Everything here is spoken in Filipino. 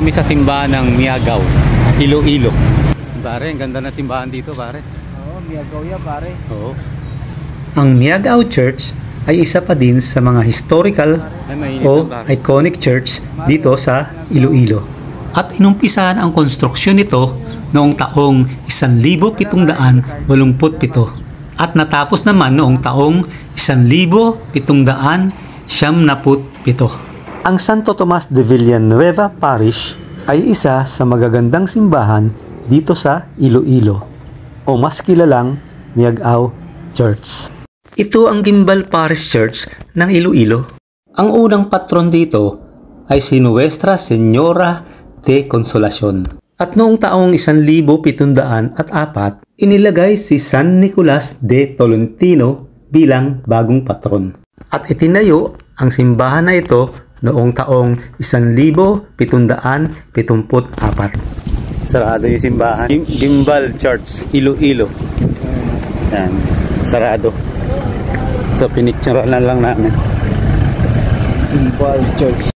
kami sa simbahan ng Miagaw, Iloilo. Pare, ang ganda ng simbahan dito, pare. Oo, Miagaw yan, pare. Oo. Ang Miagaw Church ay isa pa din sa mga historical o iconic church dito sa Iloilo. At inumpisahan ang konstruksyon nito noong taong 1787 at natapos naman noong taong 1777. Ang Santo Tomas de Villanueva Parish ay isa sa magagandang simbahan dito sa Iloilo o mas kilalang Miagaw Church. Ito ang Gimbal Parish Church ng Iloilo. Ang unang patron dito ay si Nuestra Señora de Consolacion. At noong taong 1704, inilagay si San Nicolas de Tolentino bilang bagong patron. At itinayo ang simbahan na ito noong taong 1774. Sarado yung simbahan. Gimbal Church, Iloilo. Yan, sarado. So, pinicturean lang namin. Gimbal Church.